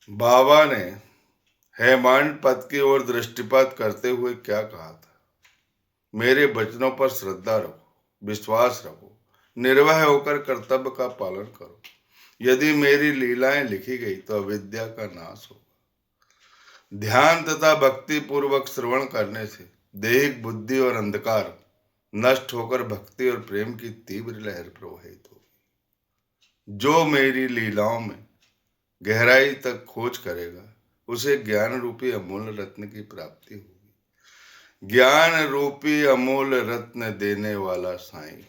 बाबा ने हेमांड पद की ओर दृष्टिपात करते हुए क्या कहा था? मेरे वचनों पर श्रद्धा रखो, विश्वास रखो, निर्भय होकर कर्तव्य का पालन करो। यदि मेरी लीलाएं लिखी गई तो अविद्या का नाश होगा। ध्यान तथा भक्ति पूर्वक श्रवण करने से दैहिक बुद्धि और अंधकार नष्ट होकर भक्ति और प्रेम की तीव्र लहर प्रवाहित होगी। जो मेरी लीलाओं में गहराई तक खोज करेगा उसे ज्ञान रूपी अमूल्य रत्न की प्राप्ति होगी। ज्ञान रूपी अमूल्य रत्न देने वाला साईं,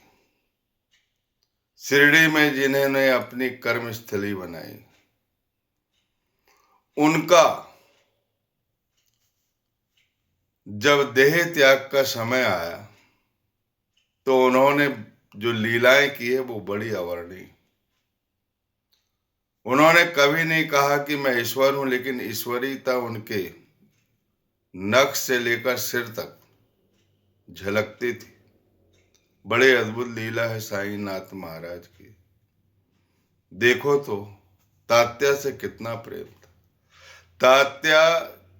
शिरडी में जिन्होंने अपनी कर्म स्थली बनाई, उनका जब देह त्याग का समय आया तो उन्होंने जो लीलाएं की है वो बड़ी अवर्णीय। उन्होंने कभी नहीं कहा कि मैं ईश्वर हूं, लेकिन ईश्वरीयता उनके नख से लेकर सिर तक झलकती थी। बड़े अद्भुत लीला है साईनाथ महाराज की। देखो तो तात्या से कितना प्रेम था। तात्या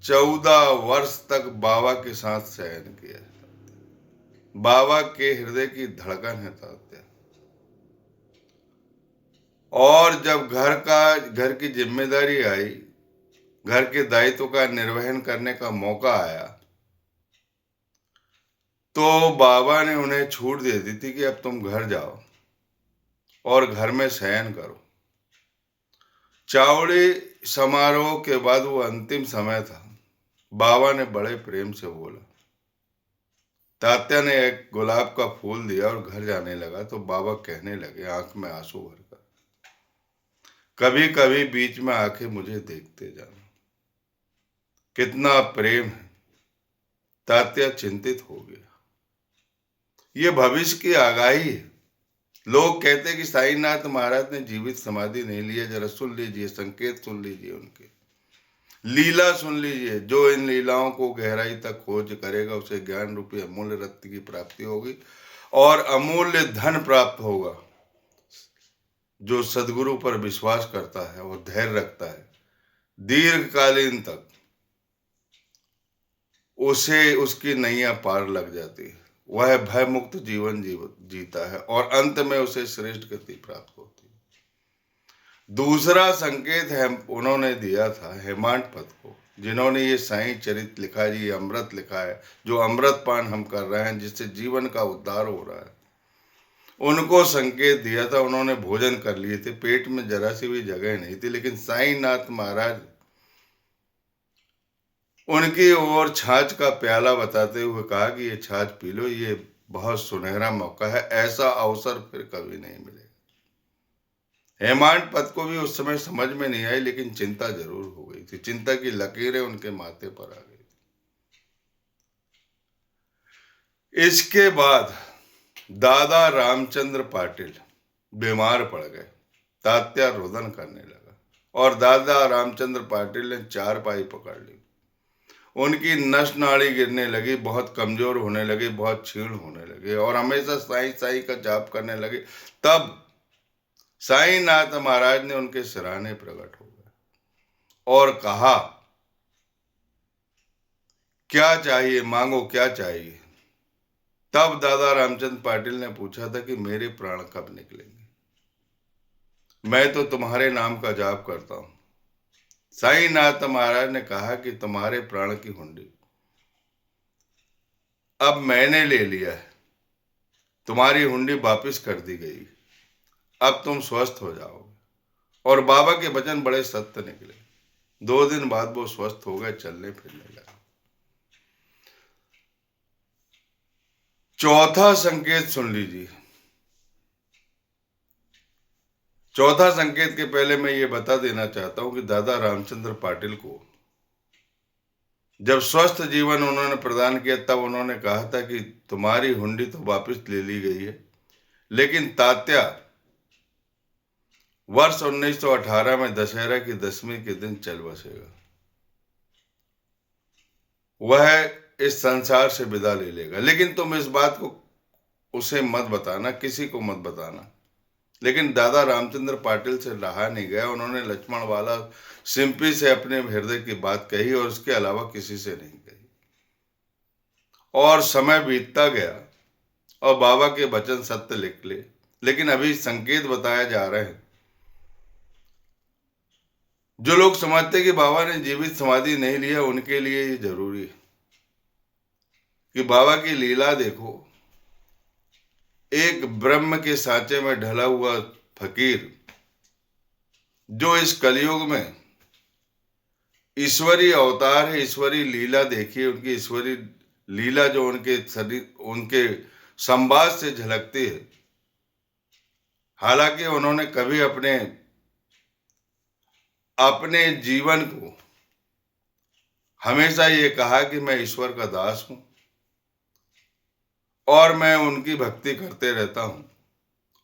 14 वर्ष तक बाबा के साथ शयन किया। बाबा के हृदय की धड़कन है तात्या। और जब घर की जिम्मेदारी आई, घर के दायित्व का निर्वहन करने का मौका आया, तो बाबा ने उन्हें छूट दे दी थी कि अब तुम घर जाओ और घर में शयन करो। चावड़ी समारोह के बाद वो अंतिम समय था। बाबा ने बड़े प्रेम से बोला। तात्या ने एक गुलाब का फूल दिया और घर जाने लगा तो बाबा कहने लगे आंख में आंसू भरकर, कभी कभी बीच में आके मुझे देखते जाना। कितना प्रेम है। तात्या चिंतित हो गया। ये भविष्य की आगाही है। लोग कहते हैं कि साईनाथ महाराज ने जीवित समाधि नहीं ली है। जरा सुन लीजिए, संकेत सुन लीजिए, उनके लीला सुन लीजिए। जो इन लीलाओं को गहराई तक खोज करेगा उसे ज्ञान रूपी अमूल्य रत्न की प्राप्ति होगी और अमूल्य धन प्राप्त होगा। जो सदगुरु पर विश्वास करता है और धैर्य रखता है, दीर्घकालीन तक उसे उसकी नैया पार लग जाती है। वह भय मुक्त जीवन जीता है और अंत में उसे श्रेष्ठ गति प्राप्त होती है। दूसरा संकेत है उन्होंने दिया था हेमांड पद को, जिन्होंने ये साईं चरित लिखा है, ये अमृत लिखा है, जो अमृत पान हम कर रहे हैं, जिससे जीवन का उद्धार हो रहा है। उनको संकेत दिया था। उन्होंने भोजन कर लिए थे, पेट में जरा सी भी जगह नहीं थी, लेकिन साईनाथ महाराज उनकी ओर छाछ का प्याला बताते हुए कहा कि ये छाछ पी लो, ये बहुत सुनहरा मौका है, ऐसा अवसर फिर कभी नहीं मिलेगा। हेमांड पद को भी उस समय समझ में नहीं आई, लेकिन चिंता जरूर हो गई थी। चिंता की लकीरें उनके माथे पर आ गई थी। इसके बाद दादा रामचंद्र पाटिल बीमार पड़ गए। तात्या रुदन करने लगा और दादा रामचंद्र पाटिल ने चारपाई पकड़ ली। उनकी नस नाड़ी गिरने लगी, बहुत कमजोर होने लगे, बहुत क्षीण होने लगे और हमेशा साईं साईं का जाप करने लगे। तब साईनाथ महाराज ने उनके सिरहाने प्रकट हो गए और कहा, क्या चाहिए, मांगो, क्या चाहिए। तब दादा रामचंद्र पाटिल ने पूछा था कि मेरे प्राण कब निकलेंगे, मैं तो तुम्हारे नाम का जाप करता हूं। साईनाथ महाराज ने कहा कि तुम्हारे प्राण की हुंडी अब मैंने ले लिया है, तुम्हारी हुंडी वापिस कर दी गई, अब तुम स्वस्थ हो जाओगे। और बाबा के वचन बड़े सत्य निकले। 2 दिन बाद वो स्वस्थ हो गए, चलने फिरने लगे। चौथा संकेत सुन लीजिए। चौथा संकेत के पहले मैं ये बता देना चाहता हूं कि दादा रामचंद्र पाटिल को जब स्वस्थ जीवन उन्होंने प्रदान किया, तब उन्होंने कहा था कि तुम्हारी हुंडी तो वापस ले ली गई है, लेकिन तात्या वर्ष 1918 में दशहरा की 10वीं के दिन चल बसेगा। वह इस संसार से विदा ले लेगा, लेकिन तुम इस बात को उसे मत बताना, किसी को मत बताना। लेकिन दादा रामचंद्र पाटिल से रहा नहीं गया। उन्होंने लक्ष्मण वाला सिंपी से अपने हृदय की बात कही और उसके अलावा किसी से नहीं कही। और समय बीतता गया और बाबा के वचन सत्य निकले, लेकिन अभी संकेत बताए जा रहे हैं। जो लोग समझते कि बाबा ने जीवित समाधि नहीं लिया, उनके लिए ये जरूरी है कि बाबा की लीला देखो। एक ब्रह्म के सांचे में ढला हुआ फकीर जो इस कलयुग में ईश्वरीय अवतार है, ईश्वरीय लीला देखिए। उनकी ईश्वरीय लीला जो उनके शरीर, उनके संवाद से झलकती है। हालांकि उन्होंने कभी अपने अपने जीवन को हमेशा ये कहा कि मैं ईश्वर का दास हूं और मैं उनकी भक्ति करते रहता हूं,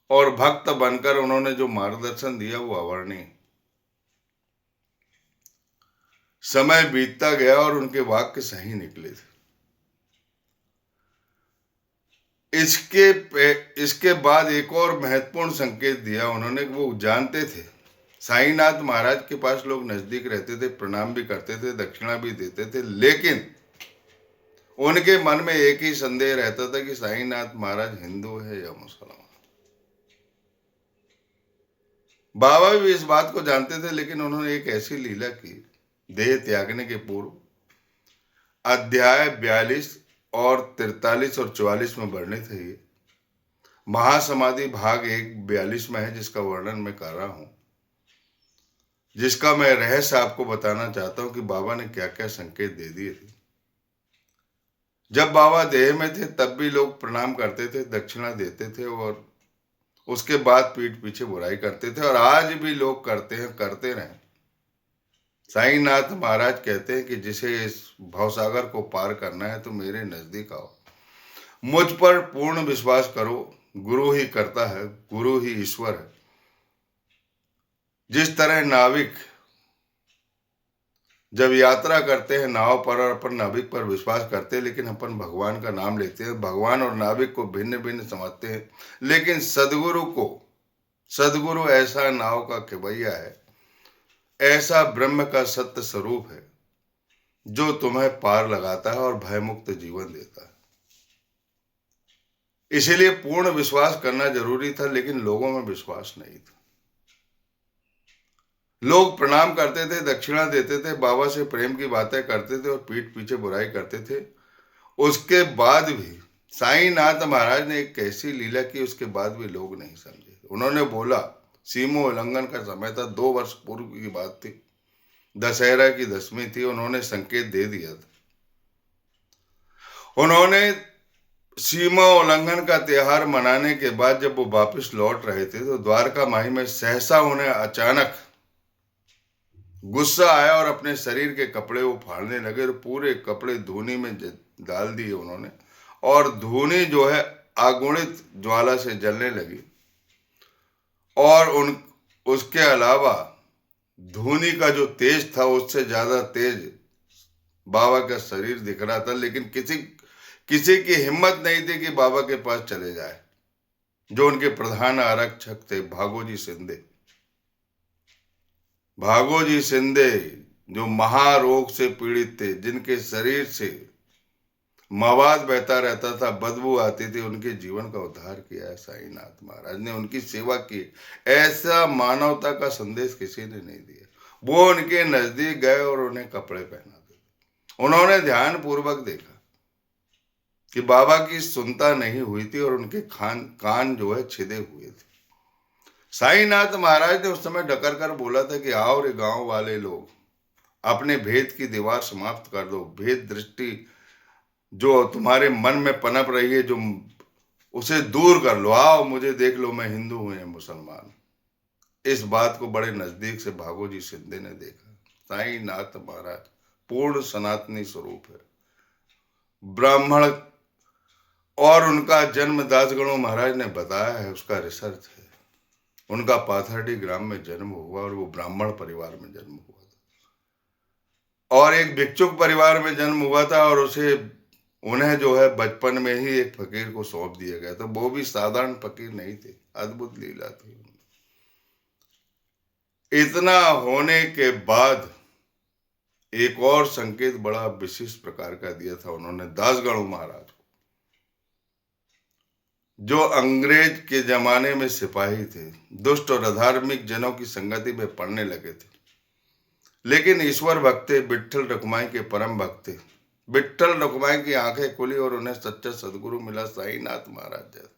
और भक्त बनकर उन्होंने जो मार्गदर्शन दिया वो अवर्णीय। समय बीतता गया और उनके वाक्य सही निकले थे। इसके बाद एक और महत्वपूर्ण संकेत दिया उन्होंने। वो जानते थे साईनाथ महाराज के पास लोग नजदीक रहते थे, प्रणाम भी करते थे, दक्षिणा भी देते थे, लेकिन उनके मन में एक ही संदेह रहता था कि साईनाथ महाराज हिंदू है या मुसलमान। बाबा भी इस बात को जानते थे, लेकिन उन्होंने एक ऐसी लीला की, देह त्यागने के पूर्व। अध्याय 42 और 43 और 44 में वर्णित है। ये महासमाधि भाग 1 42 में है, जिसका वर्णन मैं कर रहा हूं, जिसका मैं रहस्य आपको बताना चाहता हूं कि बाबा ने क्या क्या संकेत दे दिए थे। जब बाबा देह में थे तब भी लोग प्रणाम करते थे, दक्षिणा देते थे और उसके बाद पीठ पीछे बुराई करते थे, और आज भी लोग करते हैं, करते रहे। साईनाथ महाराज कहते हैं कि जिसे इस भवसागर को पार करना है तो मेरे नजदीक आओ, मुझ पर पूर्ण विश्वास करो। गुरु ही करता है, गुरु ही ईश्वर है। जिस तरह नाविक जब यात्रा करते हैं नाव पर और अपन नाविक पर विश्वास करते हैं, लेकिन अपन भगवान का नाम लेते हैं, भगवान और नाविक को भिन्न भिन्न समझते हैं, लेकिन सदगुरु ऐसा नाव का खेवैया है, ऐसा ब्रह्म का सत्य स्वरूप है जो तुम्हें पार लगाता है और भयमुक्त जीवन देता है। इसीलिए पूर्ण विश्वास करना जरूरी था, लेकिन लोगों में विश्वास नहीं था। लोग प्रणाम करते थे, दक्षिणा देते थे, बाबा से प्रेम की बातें करते थे और पीठ पीछे बुराई करते थे। उसके बाद भी साईनाथ महाराज ने एक कैसी लीला की, उसके बाद भी लोग नहीं समझे। उन्होंने बोला, सीमो उल्लंघन का समय था, 2 वर्ष पूर्व की बात थी, दशहरा की 10वीं थी। उन्होंने संकेत दे दिया था। उन्होंने सीमा उल्लंघन का त्योहार मनाने के बाद जब वो वापस लौट रहे थे तो द्वारका माई में सहसा उन्हें अचानक गुस्सा आया और अपने शरीर के कपड़े वो फाड़ने लगे और पूरे कपड़े धूनी में डाल दिए उन्होंने, और धूनी जो है आगुणित ज्वाला से जलने लगी। और उसके अलावा धूनी का जो तेज था उससे ज्यादा तेज बाबा का शरीर दिख रहा था, लेकिन किसी की हिम्मत नहीं थी कि बाबा के पास चले जाए। जो उनके प्रधान आरक्षक थे भागोजी शिंदे, जो महारोग से पीड़ित थे, जिनके शरीर से मवाद बहता रहता था, बदबू आती थी, उनके जीवन का उद्धार किया है साईनाथ महाराज ने, उनकी सेवा की। ऐसा मानवता का संदेश किसी ने नहीं दिया। वो उनके नजदीक गए और उन्हें कपड़े पहना दिए। उन्होंने ध्यान पूर्वक देखा कि बाबा की सुनता नहीं हुई थी और उनके कान जो है छिदे हुए थे। साईनाथ महाराज ने उस समय डकर कर बोला था कि आओ रे गांव वाले लोग, अपने भेद की दीवार समाप्त कर दो। भेद दृष्टि जो तुम्हारे मन में पनप रही है, जो उसे दूर कर लो। आओ मुझे देख लो, मैं हिंदू हूं या मुसलमान। इस बात को बड़े नजदीक से भागोजी शिंदे ने देखा। साईनाथ महाराज पूर्ण सनातनी स्वरूप है, ब्राह्मण, और उनका जन्म दासगणु महाराज ने बताया है, उसका रिसर्च है। उनका पाथरडी ग्राम में जन्म हुआ और वो ब्राह्मण परिवार में जन्म हुआ था, और एक भिक्षुक परिवार में जन्म हुआ था, और उन्हें जो है बचपन में ही एक फकीर को सौंप दिया गया था। वो भी साधारण फकीर नहीं थे, अद्भुत लीला थी। इतना होने के बाद एक और संकेत बड़ा विशिष्ट प्रकार का दिया था उन्होंने दासगणु महाराज को, जो अंग्रेज के जमाने में सिपाही थे, दुष्ट और अधार्मिक जनों की संगति में पड़ने लगे थे, लेकिन ईश्वर भक्त थे, विट्ठल रखुमाई के परम भक्त थे। विट्ठल रखुमाई की आंखें खुली और उन्हें सच्चा सदगुरु मिला, साईनाथ महाराज जैसा,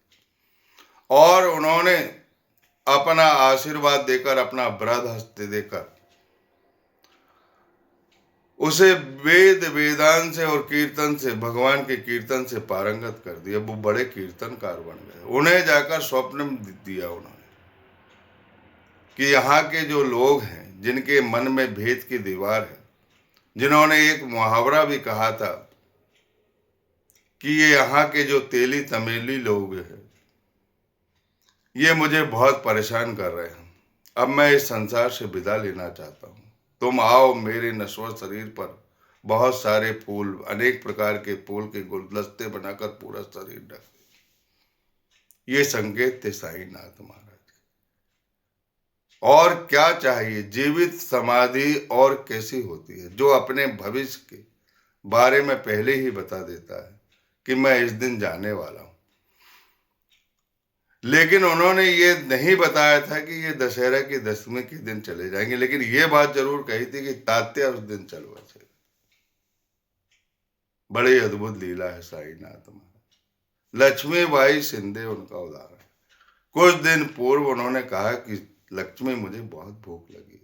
और उन्होंने अपना आशीर्वाद देकर, अपना वृद्ध हस्त देकर उसे वेद वेदांत से और कीर्तन से, भगवान के कीर्तन से पारंगत कर दिया। वो बड़े कीर्तनकार बन गए। उन्हें जाकर स्वप्न दिया उन्होंने कि यहाँ के जो लोग हैं, जिनके मन में भेद की दीवार है, जिन्होंने एक मुहावरा भी कहा था कि ये यहाँ के जो तेली तमेली लोग हैं, ये मुझे बहुत परेशान कर रहे हैं। अब मैं इस संसार से विदा लेना चाहता हूँ। तुम आओ, मेरे नश्वर शरीर पर बहुत सारे फूल, अनेक प्रकार के फूल के गुलदस्ते बनाकर पूरा शरीर ढक। ये संकेत थे साईनाथ महाराज के। और क्या चाहिए? जीवित समाधि और कैसी होती है, जो अपने भविष्य के बारे में पहले ही बता देता है कि मैं इस दिन जाने वाला हूं। लेकिन उन्होंने ये नहीं बताया था कि ये दशहरा की दशमी के दिन चले जाएंगे, लेकिन ये बात जरूर कही थी कि तात्या उस दिन चलो। बड़ी अद्भुत लीला है साईनाथ महाराज। लक्ष्मीबाई शिंदे उनका उदाहरण है। कुछ दिन पूर्व उन्होंने कहा कि लक्ष्मी, मुझे बहुत भूख लगी,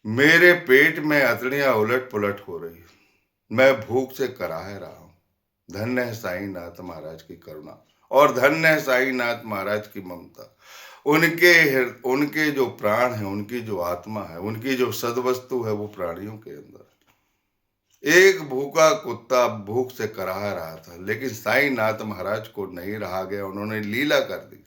मेरे पेट में अतड़ियां उलट पुलट हो रही, मैं भूख से कराह रहा हूं। धन्य है साईनाथ महाराज की करुणा, और धन्य है साईनाथ महाराज की ममता। उनके जो प्राण है, उनकी जो आत्मा है, उनकी जो सदवस्तु है, वो प्राणियों के अंदर। एक भूखा कुत्ता भूख से कराह रहा था, लेकिन साईनाथ महाराज को नहीं रहा गया। उन्होंने लीला कर दी।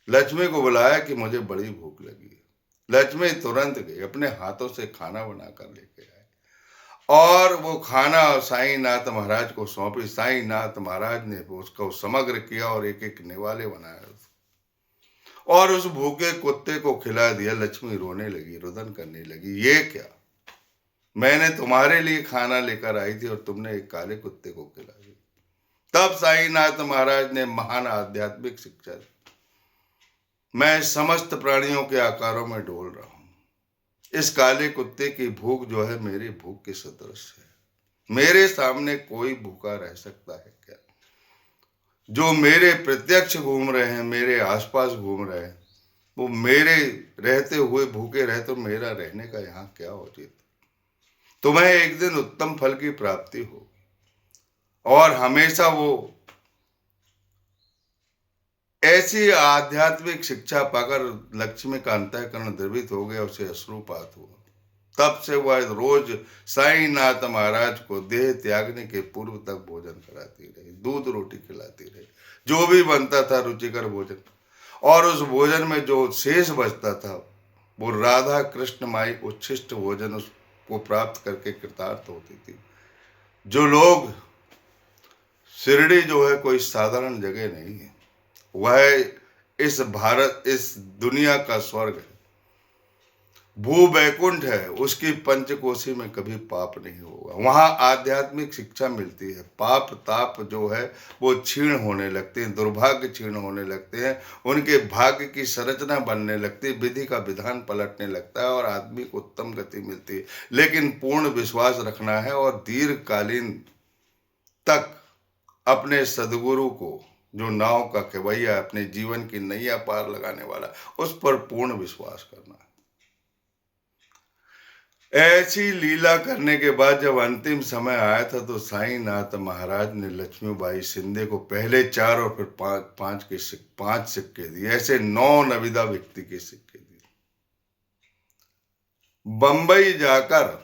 लक्ष्मी को बुलाया कि मुझे बड़ी भूख लगी है। लक्ष्मी तुरंत गई, अपने हाथों से खाना बनाकर लेके आए, और वो खाना साईनाथ महाराज को सौंपी। साईनाथ महाराज ने उसको समग्र किया और एक एक निवाले बनाया और उस भूखे कुत्ते को खिला दिया। लक्ष्मी रोने लगी, रुदन करने लगी, ये क्या, मैंने तुम्हारे लिए खाना लेकर आई थी और तुमने एक काले कुत्ते को खिला दिया। तब साईनाथ महाराज ने महान आध्यात्मिक शिक्षा दी। मैं समस्त प्राणियों के आकारों में डोल रहा हूं। इस काले कुत्ते की भूख जो है, मेरी भूख के सदृश है। मेरे सामने कोई भूखा रह सकता है क्या? जो मेरे प्रत्यक्ष घूम रहे हैं, मेरे आसपास घूम रहे हैं, वो मेरे रहते हुए भूखे रहे तो मेरा रहने का यहाँ क्या औचित्य? तुम्हें एक दिन उत्तम फल की प्राप्ति हो, और हमेशा वो ऐसी आध्यात्मिक शिक्षा पाकर लक्ष्मी का अंतःकरण द्रवित हो गया, उसे अश्रुपात हुआ। तब से वह रोज साईनाथ महाराज को देह त्यागने के पूर्व तक भोजन कराती रही, दूध रोटी खिलाती रही, जो भी बनता था रुचिकर भोजन। और उस भोजन में जो शेष बचता था, वो राधा कृष्ण माई उच्छिष्ट भोजन उसको प्राप्त करके कृतार्थ होती थी। जो लोग, शिरडी जो है कोई साधारण जगह नहीं है, वह इस भारत, इस दुनिया का स्वर्ग है, भू वैकुंठ है। उसकी पंचकोशी में कभी पाप नहीं होगा। वहां आध्यात्मिक शिक्षा मिलती है। पाप ताप जो है वो क्षीण होने लगते हैं, दुर्भाग्य क्षीण होने लगते हैं, उनके भाग्य की संरचना बनने लगती है, विधि का विधान पलटने लगता है, और आदमी को उत्तम गति मिलती है। लेकिन पूर्ण विश्वास रखना है, और दीर्घकालीन तक अपने सदगुरु को, जो नाव का खेवैया, अपने जीवन की नैया पार लगाने वाला, उस पर पूर्ण विश्वास करना है। ऐसी लीला करने के बाद जब अंतिम समय आया था, तो साईनाथ महाराज ने लक्ष्मीबाई शिंदे को पहले 4 और फिर 5 सिक्के दिए। ऐसे 9 नविदा व्यक्ति के सिक्के दिए। बंबई जाकर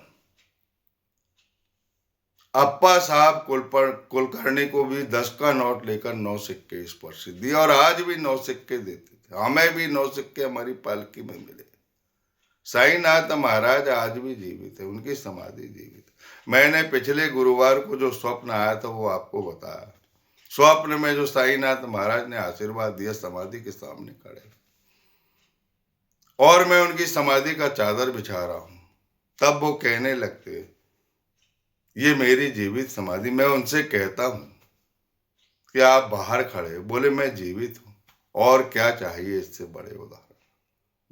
अप्पा साहब कुलकर्णी को भी 10 का नोट लेकर 9 सिक्के स्पर्श दिए, और आज भी 9 सिक्के देते थे। हमें भी 9 सिक्के हमारी पालकी में मिले। साईनाथ महाराज आज भी जीवित है, उनकी समाधि जीवित है। मैंने पिछले गुरुवार को जो स्वप्न आया था वो आपको बताया। स्वप्न में जो साईनाथ महाराज ने आशीर्वाद दिया, समाधि के सामने खड़े, और मैं उनकी समाधि का चादर बिछा रहा हूं। तब वो कहने लगते, ये मेरी जीवित समाधि। मैं उनसे कहता हूं कि आप बाहर खड़े। बोले, मैं जीवित हूं, और क्या चाहिए इससे बड़े उदाहरण।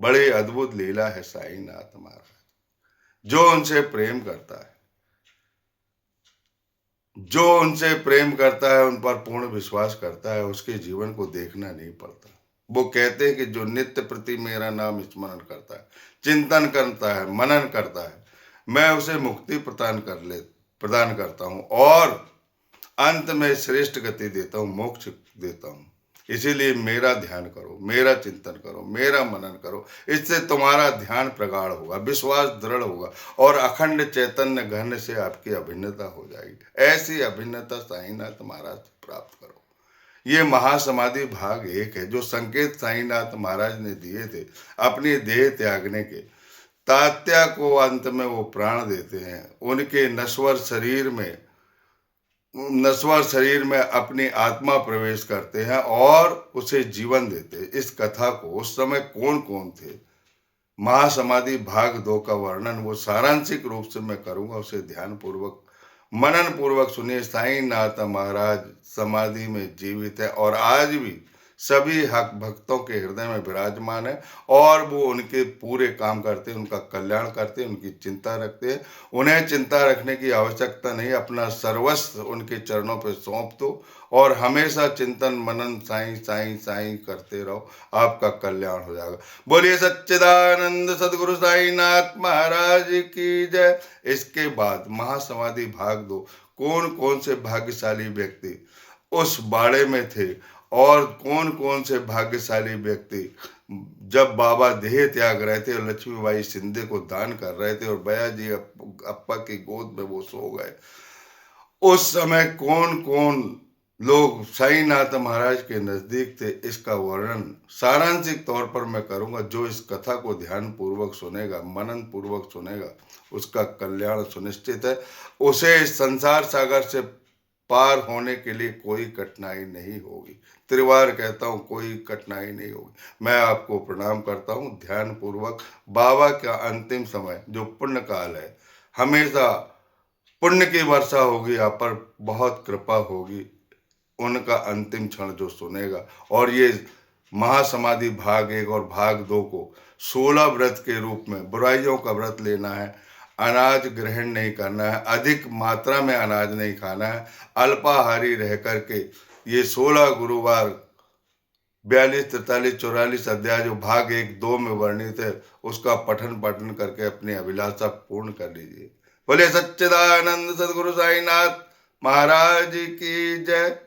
बड़ी अद्भुत लीला है साईनाथ महाराज। जो उनसे प्रेम करता है, जो उनसे प्रेम करता है, उन पर पूर्ण विश्वास करता है, उसके जीवन को देखना नहीं पड़ता। वो कहते हैं कि जो नित्य प्रति मेरा नाम स्मरण करता है, चिंतन करता है, मनन करता है, मैं उसे मुक्ति प्रदान करता हूँ, और अंत में श्रेष्ठ गति देता हूँ, मोक्ष देता हूँ। इसीलिए मेरा ध्यान करो, मेरा चिंतन करो, मेरा मनन करो। इससे तुम्हारा ध्यान प्रगाढ़ होगा, विश्वास दृढ़ होगा, और अखंड चैतन्य घन से आपकी अभिन्नता हो जाएगी। ऐसी अभिन्नता साईनाथ महाराज से प्राप्त करो। ये महासमाधि भाग 1 है, जो संकेत साईनाथ महाराज ने दिए थे अपनी देह त्यागने के। तात्या को अंत में वो प्राण देते हैं, उनके नश्वर शरीर में अपनी आत्मा प्रवेश करते हैं और उसे जीवन देते हैं। इस कथा को उस समय कौन कौन थे, महासमाधि भाग 2 का वर्णन वो सारांशिक रूप से मैं करूंगा। उसे ध्यान पूर्वक, मनन पूर्वक सुनिए। साईनाथ महाराज समाधि में जीवित है और आज भी सभी हक भक्तों के हृदय में विराजमान है, और वो उनके पूरे काम करते हैं, उनका कल्याण करते हैं, उनकी चिंता रखते हैं। उन्हें चिंता रखने की आवश्यकता नहीं, अपना सर्वस्व उनके चरणों पर सौंप दो और हमेशा चिंतन मनन साईं साईं साईं करते रहो, आपका कल्याण हो जाएगा। बोलिए सच्चिदानंद सदगुरु साईनाथ महाराज की जय। इसके बाद महासमाधि भाग 2, कौन कौन से भाग्यशाली व्यक्ति उस बाड़े में थे, और कौन कौन से भाग्यशाली व्यक्ति जब बाबा देह त्याग रहे थे और लक्ष्मीबाई शिंदे को दान कर रहे थे और बयाजी अप्पा की गोद में वो सो गए, उस समय कौन कौन लोग साईनाथ महाराज के नजदीक थे, इसका वर्णन सारांशिक तौर पर मैं करूंगा। जो इस कथा को ध्यान पूर्वक सुनेगा, मनन पूर्वक सुनेगा, उसका कल्याण सुनिश्चित है। उसे इस संसार सागर से पार होने के लिए कोई कठिनाई नहीं होगी। त्रिवार कहता हूँ, कोई कठिनाई नहीं होगी। मैं आपको प्रणाम करता हूँ ध्यान पूर्वक। बाबा का अंतिम समय जो पुण्य काल है, हमेशा पुण्य की वर्षा होगी, आप पर बहुत कृपा होगी। उनका अंतिम क्षण जो सुनेगा, और ये महासमाधि भाग 1 और भाग 2 को 16 व्रत के रूप में, बुराइयों का व्रत लेना है, अनाज ग्रहण नहीं करना है, अधिक मात्रा में अनाज नहीं खाना है, अल्पाहारी रह करके ये 16 गुरुवार 42, 43, 44 अध्याय जो भाग 1, 2 में वर्णित है, उसका पठन करके अपनी अभिलाषा पूर्ण कर लीजिए। बोले सच्चिदानंद सदगुरु साईनाथ महाराज की जय।